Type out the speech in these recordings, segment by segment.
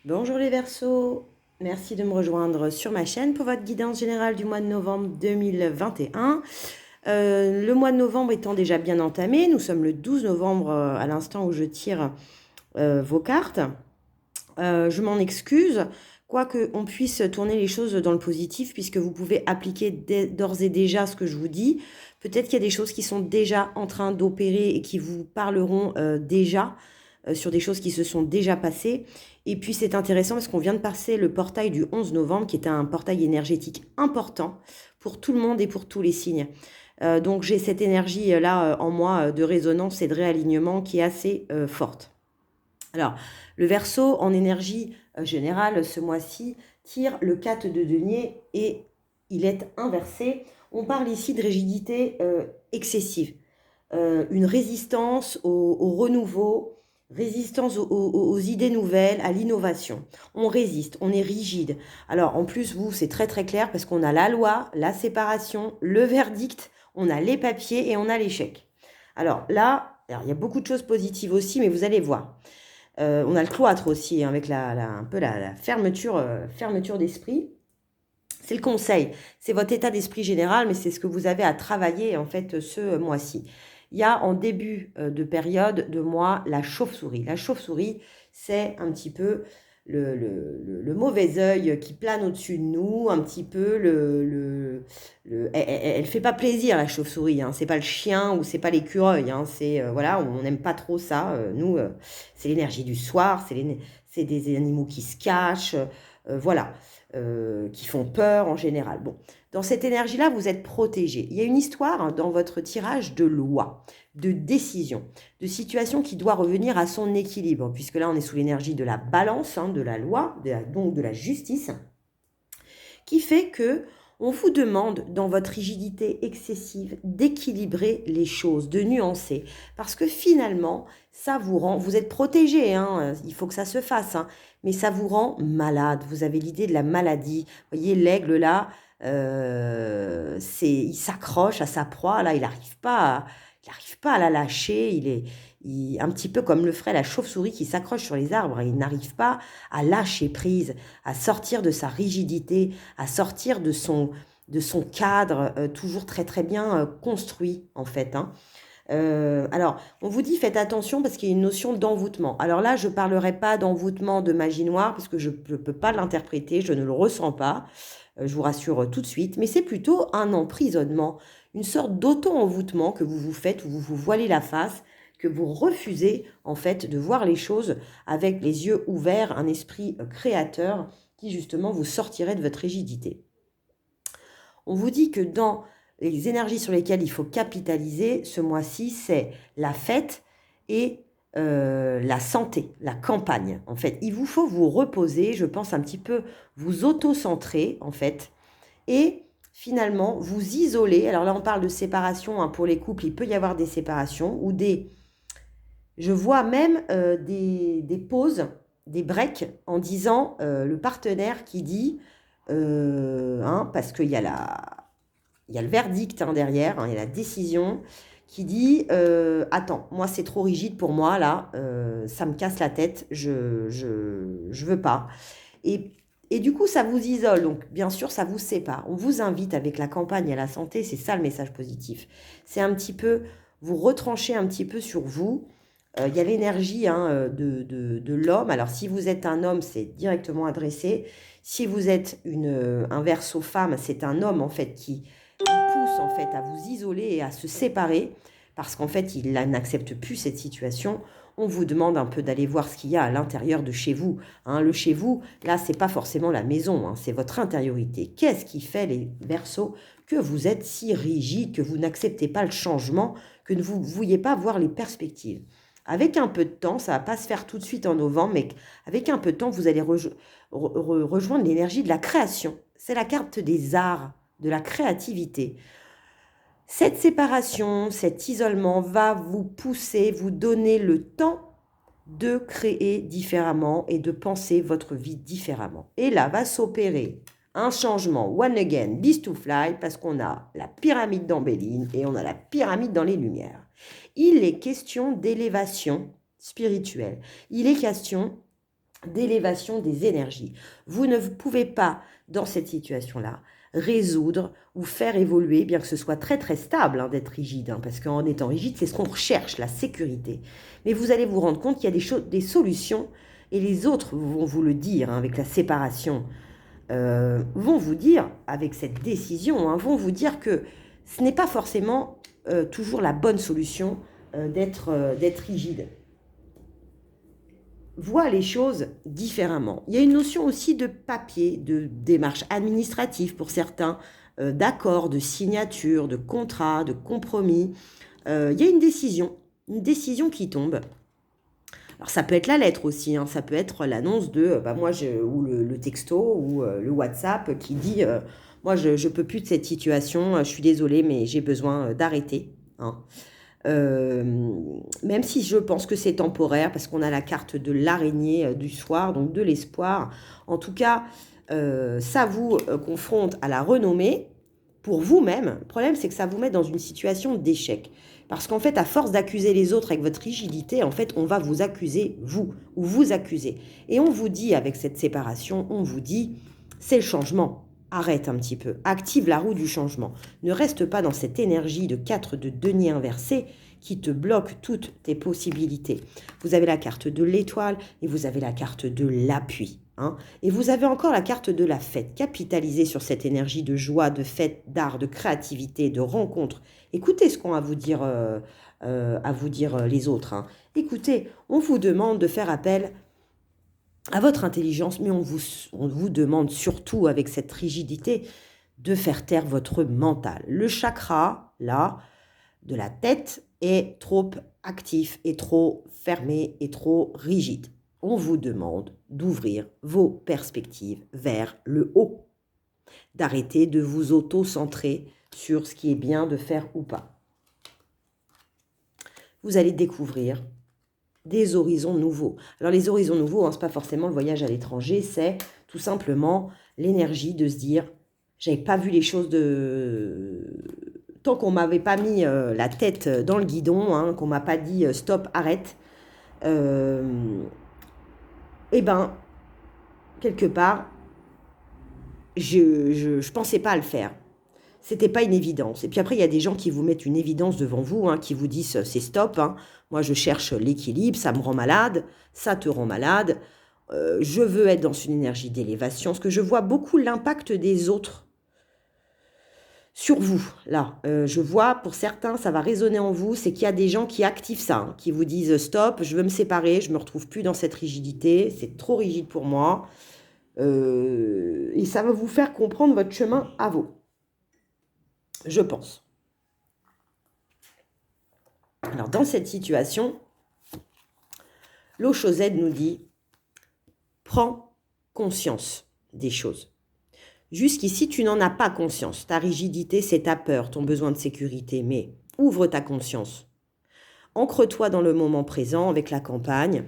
Bonjour les Verseaux, merci de me rejoindre sur ma chaîne pour votre guidance générale du mois de novembre 2021. Le mois de novembre étant déjà bien entamé, nous sommes le 12 novembre à l'instant où je tire vos cartes. Je m'en excuse, quoique on puisse tourner les choses dans le positif puisque vous pouvez appliquer d'ores et déjà ce que je vous dis. Peut-être qu'il y a des choses qui sont déjà en train d'opérer et qui vous parleront déjà sur des choses qui se sont déjà passées. Et puis c'est intéressant parce qu'on vient de passer le portail du 11 novembre qui est un portail énergétique important pour tout le monde et pour tous les signes. Donc j'ai cette énergie-là en moi de résonance et de réalignement qui est assez forte. Alors, le Verseau en énergie générale ce mois-ci tire le 4 de denier et il est inversé. On parle ici de rigidité excessive, une résistance au renouveau, résistance aux idées nouvelles, à l'innovation. On résiste, on est rigide. Alors en plus, vous, c'est très très clair parce qu'on a la loi, la séparation, le verdict, on a les papiers et on a l'échec. Alors là, il y a beaucoup de choses positives aussi, mais vous allez voir. On a le cloître aussi, hein, avec un peu la fermeture, fermeture d'esprit. C'est le conseil, c'est votre état d'esprit général, mais c'est ce que vous avez à travailler en fait ce mois-ci. Il y a en début de période de mois la chauve-souris. La chauve-souris, c'est un petit peu le mauvais œil qui plane au-dessus de nous, un petit peu elle fait pas plaisir la chauve-souris, hein. C'est pas le chien ou c'est pas l'écureuil, hein. C'est voilà, on n'aime pas trop ça. Nous, c'est l'énergie du soir, c'est des animaux qui se cachent, voilà, qui font peur en général. Bon, dans cette énergie-là, vous êtes protégé. Il y a une histoire hein, dans votre tirage de loi, de décision, de situation qui doit revenir à son équilibre, puisque là, on est sous l'énergie de la balance, hein, de la loi, donc de la justice, qui fait que on vous demande, dans votre rigidité excessive, d'équilibrer les choses, de nuancer. Parce que finalement, ça vous rend... Vous êtes protégé, hein, il faut que ça se fasse, hein, mais ça vous rend malade. Vous avez l'idée de la maladie. Vous voyez, l'aigle, là, il s'accroche à sa proie. Là, il arrive pas à la lâcher. Un petit peu comme le ferait la chauve-souris qui s'accroche sur les arbres. Il n'arrive pas à lâcher prise, à sortir de sa rigidité, à sortir de son cadre toujours très très bien construit en fait. Hein. Alors, on vous dit faites attention parce qu'il y a une notion d'envoûtement. Alors là, je ne parlerai pas d'envoûtement de magie noire parce que je ne peux pas l'interpréter, je ne le ressens pas, je vous rassure tout de suite, mais c'est plutôt un emprisonnement, une sorte d'auto-envoûtement que vous vous faites, où vous vous voilez la face, que vous refusez en fait de voir les choses avec les yeux ouverts, un esprit créateur qui justement vous sortirait de votre rigidité. On vous dit que dans les énergies sur lesquelles il faut capitaliser ce mois-ci, c'est la fête et la santé, la campagne. En fait, il vous faut vous reposer, je pense un petit peu vous auto-centrer en fait, et finalement vous isoler. Alors là, on parle de séparation hein, pour les couples, il peut y avoir des séparations ou des... Je vois même des pauses, des breaks en disant le partenaire qui dit, hein, parce qu'il y a il y a le verdict hein, derrière, hein, il y a la décision qui dit attends, moi c'est trop rigide pour moi là, ça me casse la tête, je veux pas. Et, et du coup, ça vous isole, donc bien sûr, ça vous sépare. On vous invite avec la campagne à la santé, c'est ça le message positif. C'est un petit peu, vous retranchez un petit peu sur vous. Il y a l'énergie hein, de l'homme. Alors, si vous êtes un homme, c'est directement adressé. Si vous êtes un verso femme, c'est un homme en fait qui vous pousse en fait à vous isoler et à se séparer parce qu'en fait, il n'accepte plus cette situation. On vous demande un peu d'aller voir ce qu'il y a à l'intérieur de chez vous. Hein. Le chez vous, là, c'est pas forcément la maison, hein, c'est votre intériorité. Qu'est-ce qui fait, les Verseaux, que vous êtes si rigide, que vous n'acceptez pas le changement, que vous ne vouliez pas voir les perspectives? Avec un peu de temps, ça ne va pas se faire tout de suite en novembre, mais avec un peu de temps, vous allez rejoindre l'énergie de la création. C'est la carte des arts, de la créativité. Cette séparation, cet isolement va vous pousser, vous donner le temps de créer différemment et de penser votre vie différemment. Et là va s'opérer un changement, one again, beast to fly, parce qu'on a la pyramide d'Ambéline et on a la pyramide dans les lumières. Il est question d'élévation spirituelle. Il est question d'élévation des énergies. Vous ne pouvez pas, dans cette situation-là, résoudre ou faire évoluer, bien que ce soit très très stable d'être rigide, parce qu'en étant rigide, c'est ce qu'on recherche, la sécurité. Mais vous allez vous rendre compte qu'il y a des solutions, et les autres vont vous le dire, avec la séparation, vont vous dire, avec cette décision, vont vous dire que ce n'est pas forcément toujours la bonne solution d'être rigide. Voit les choses différemment. Il y a une notion aussi de papier, de démarche administrative pour certains, d'accord, de signature, de contrat, de compromis. Il y a une décision qui tombe. Alors ça peut être la lettre aussi, ça peut être l'annonce de, ou le texto ou le WhatsApp qui dit, moi je peux plus de cette situation, je suis désolée mais j'ai besoin d'arrêter. Même si je pense que c'est temporaire, parce qu'on a la carte de l'araignée du soir, donc de l'espoir. En tout cas, ça vous confronte à la renommée pour vous-même. Le problème, c'est que ça vous met dans une situation d'échec. Parce qu'en fait, à force d'accuser les autres avec votre rigidité, en fait, on va vous accuser, vous, ou vous accuser. Et on vous dit, avec cette séparation, on vous dit, c'est le changement. Arrête un petit peu, active la roue du changement. Ne reste pas dans cette énergie de 4 de denier inversé qui te bloque toutes tes possibilités. Vous avez la carte de l'étoile et vous avez la carte de l'appui. Et vous avez encore la carte de la fête. Capitalisez sur cette énergie de joie, de fête, d'art, de créativité, de rencontre. Écoutez ce qu'ont à vous dire les autres. Écoutez, on vous demande de faire appel à votre intelligence, mais on vous demande surtout, avec cette rigidité, de faire taire votre mental. Le chakra, là, de la tête, est trop actif, est trop fermé, est trop rigide. On vous demande d'ouvrir vos perspectives vers le haut, d'arrêter de vous auto-centrer sur ce qui est bien de faire ou pas. Vous allez découvrir des horizons nouveaux. Alors les horizons nouveaux, c'est pas forcément le voyage à l'étranger, c'est tout simplement l'énergie de se dire, j'avais pas vu les choses tant qu'on m'avait pas mis la tête dans le guidon, qu'on m'a pas dit stop, arrête, quelque part, je pensais pas à le faire. C'était pas une évidence. Et puis après, il y a des gens qui vous mettent une évidence devant vous, qui vous disent c'est stop. Moi, je cherche l'équilibre, ça me rend malade, ça te rend malade. Je veux être dans une énergie d'élévation. Parce que je vois beaucoup l'impact des autres sur vous. Là, je vois pour certains, ça va résonner en vous, c'est qu'il y a des gens qui activent ça, qui vous disent stop, je veux me séparer, je me retrouve plus dans cette rigidité, c'est trop rigide pour moi. Et ça va vous faire comprendre votre chemin à vous. Je pense. Alors, dans cette situation, l'eau Chaussette nous dit, prends conscience des choses. Jusqu'ici, tu n'en as pas conscience. Ta rigidité, c'est ta peur, ton besoin de sécurité. Mais ouvre ta conscience. Ancre-toi dans le moment présent avec la campagne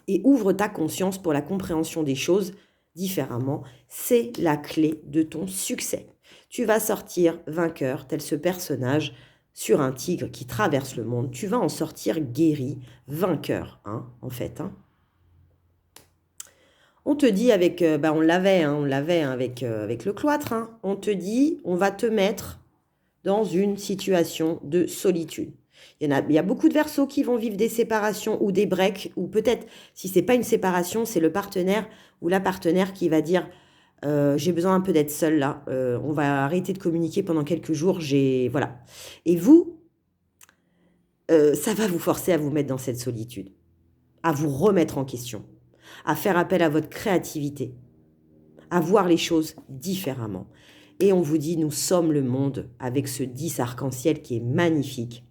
et ouvre ta conscience pour la compréhension des choses différemment. C'est la clé de ton succès. Tu vas sortir vainqueur, tel ce personnage sur un tigre qui traverse le monde. Tu vas en sortir guéri, vainqueur, en fait. On te dit avec, on l'avait avec le cloître, on te dit, on va te mettre dans une situation de solitude. Il y a beaucoup de Verseaux qui vont vivre des séparations ou des breaks, ou peut-être, si ce n'est pas une séparation, c'est le partenaire ou la partenaire qui va dire j'ai besoin un peu d'être seul là, on va arrêter de communiquer pendant quelques jours, voilà. Et vous, ça va vous forcer à vous mettre dans cette solitude, à vous remettre en question, à faire appel à votre créativité, à voir les choses différemment. Et on vous dit, nous sommes le monde avec ce 10 arc-en-ciel qui est magnifique.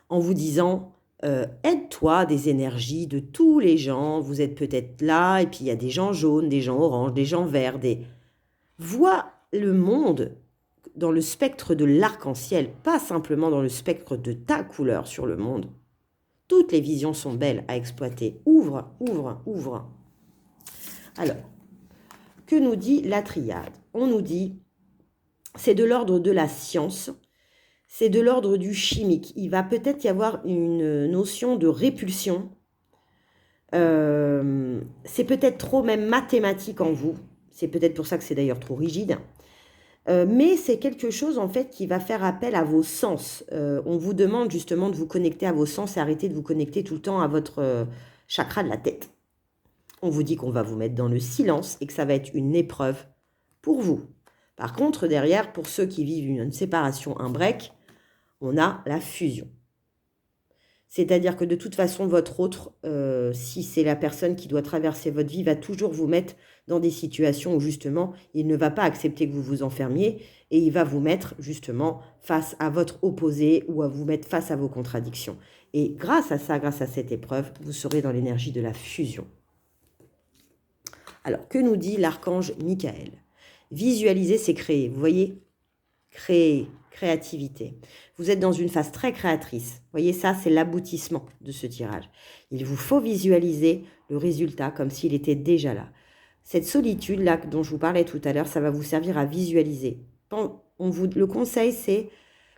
En vous disant, aide-toi des énergies de tous les gens, vous êtes peut-être là, et puis il y a des gens jaunes, des gens oranges, des gens verts, vois le monde dans le spectre de l'arc-en-ciel, pas simplement dans le spectre de ta couleur sur le monde. Toutes les visions sont belles à exploiter. Ouvre, ouvre, ouvre. Alors, que nous dit la triade? On nous dit, c'est de l'ordre de la science, c'est de l'ordre du chimique. Il va peut-être y avoir une notion de répulsion C'est peut-être trop même mathématique en vous. C'est peut-être pour ça que c'est d'ailleurs trop rigide. Mais c'est quelque chose en fait qui va faire appel à vos sens. On vous demande justement de vous connecter à vos sens et arrêter de vous connecter tout le temps à votre chakra de la tête. On vous dit qu'on va vous mettre dans le silence et que ça va être une épreuve pour vous. Par contre, derrière, pour ceux qui vivent une séparation, un break, on a la fusion. C'est-à-dire que de toute façon, votre autre, si c'est la personne qui doit traverser votre vie, va toujours vous mettre dans des situations où justement, il ne va pas accepter que vous vous enfermiez et il va vous mettre justement face à votre opposé ou à vous mettre face à vos contradictions. Et grâce à ça, grâce à cette épreuve, vous serez dans l'énergie de la fusion. Alors, que nous dit l'archange Michael? Visualiser, c'est créer. Vous voyez? Créer, créativité. Vous êtes dans une phase très créatrice. Vous voyez, ça, c'est l'aboutissement de ce tirage. Il vous faut visualiser le résultat comme s'il était déjà là. Cette solitude-là dont je vous parlais tout à l'heure, ça va vous servir à visualiser. Le conseil, c'est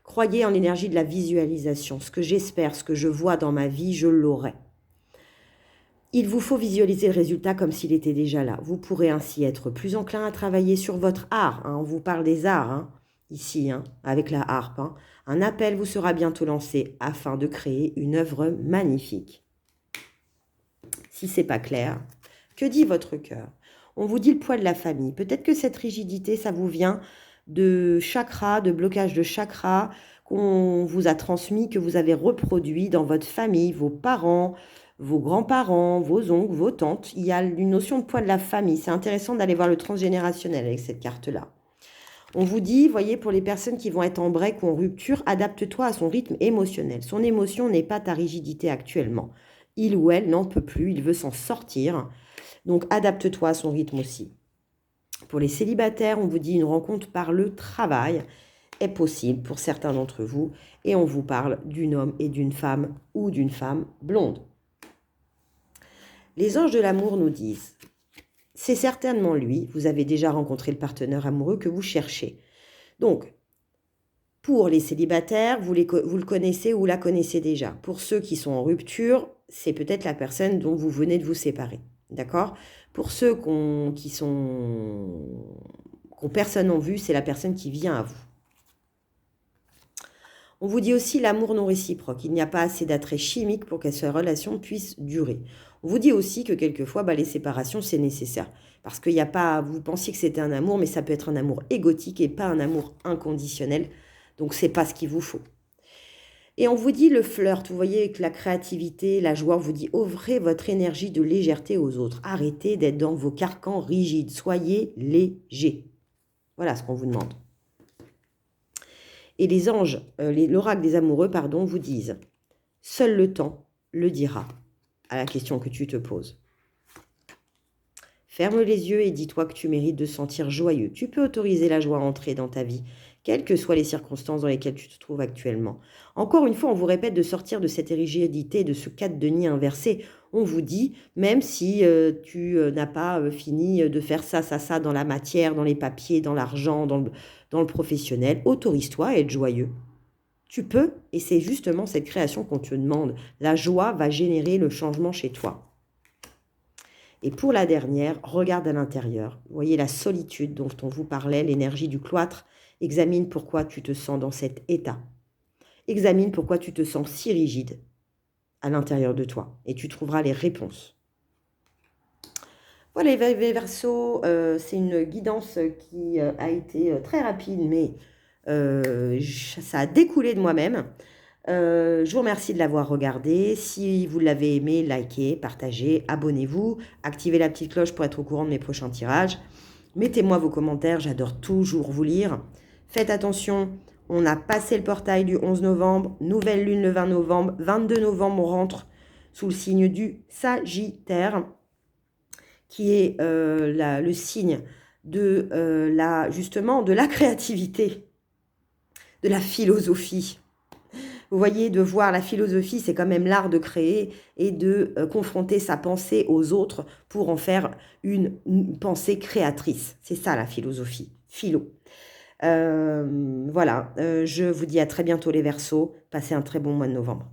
croyez en l'énergie de la visualisation. Ce que j'espère, ce que je vois dans ma vie, je l'aurai. Il vous faut visualiser le résultat comme s'il était déjà là. Vous pourrez ainsi être plus enclin à travailler sur votre art. On vous parle des arts, ici, avec la harpe. Un appel vous sera bientôt lancé afin de créer une œuvre magnifique. Si ce n'est pas clair, que dit votre cœur? On vous dit le poids de la famille. Peut-être que cette rigidité, ça vous vient de chakras, de blocage de chakras qu'on vous a transmis, que vous avez reproduit dans votre famille, vos parents, vos grands-parents, vos oncles, vos tantes. Il y a une notion de poids de la famille. C'est intéressant d'aller voir le transgénérationnel avec cette carte-là. On vous dit, voyez, pour les personnes qui vont être en break ou en rupture, adapte-toi à son rythme émotionnel. Son émotion n'est pas ta rigidité actuellement. Il ou elle n'en peut plus, il veut s'en sortir. Donc, adapte-toi à son rythme aussi. Pour les célibataires, on vous dit une rencontre par le travail est possible pour certains d'entre vous. Et on vous parle d'un homme et d'une femme ou d'une femme blonde. Les anges de l'amour nous disent, c'est certainement lui, vous avez déjà rencontré le partenaire amoureux que vous cherchez. Donc, pour les célibataires, vous le connaissez ou la connaissez déjà. Pour ceux qui sont en rupture, c'est peut-être la personne dont vous venez de vous séparer. D'accord? Pour ceux qui personne en vue, c'est la personne qui vient à vous. On vous dit aussi l'amour non réciproque. Il n'y a pas assez d'attrait chimique pour que cette relation puisse durer. On vous dit aussi que quelquefois, les séparations, c'est nécessaire. Parce qu'il n'y a pas, vous pensiez que c'était un amour, mais ça peut être un amour égotique et pas un amour inconditionnel. Donc, c'est pas ce qu'il vous faut. Et on vous dit le flirt, vous voyez, avec la créativité, la joie, on vous dit ouvrez votre énergie de légèreté aux autres. Arrêtez d'être dans vos carcans rigides. Soyez léger. Voilà ce qu'on vous demande. Et les anges, l'oracle des amoureux, vous disent « Seul le temps le dira » à la question que tu te poses. Ferme les yeux et dis-toi que tu mérites de sentir joyeux. Tu peux autoriser la joie à entrer dans ta vie, quelles que soient les circonstances dans lesquelles tu te trouves actuellement. Encore une fois, on vous répète de sortir de cette rigidité, de ce cadre de nid inversé. On vous dit, même si tu n'as pas fini de faire ça dans la matière, dans les papiers, dans l'argent, dans le professionnel, autorise-toi à être joyeux. Tu peux, et c'est justement cette création qu'on te demande. La joie va générer le changement chez toi. Et pour la dernière, regarde à l'intérieur. Vous voyez la solitude dont on vous parlait, l'énergie du cloître. Examine pourquoi tu te sens dans cet état. Examine pourquoi tu te sens si rigide à l'intérieur de toi. Et tu trouveras les réponses. Voilà, les Verseaux, c'est une guidance qui a été très rapide, mais ça a découlé de moi-même. Je vous remercie de l'avoir regardé. Si vous l'avez aimé, likez, partagez, abonnez-vous, activez la petite cloche pour être au courant de mes prochains tirages. Mettez-moi vos commentaires, j'adore toujours vous lire. Faites attention, on a passé le portail du 11 novembre, nouvelle lune le 20 novembre, 22 novembre on rentre sous le signe du Sagittaire, qui est le signe de justement de la créativité, de la philosophie. Vous voyez, de voir la philosophie, c'est quand même l'art de créer et de confronter sa pensée aux autres pour en faire une pensée créatrice. C'est ça la philosophie, philo. Voilà, je vous dis à très bientôt les Verseaux. Passez un très bon mois de novembre.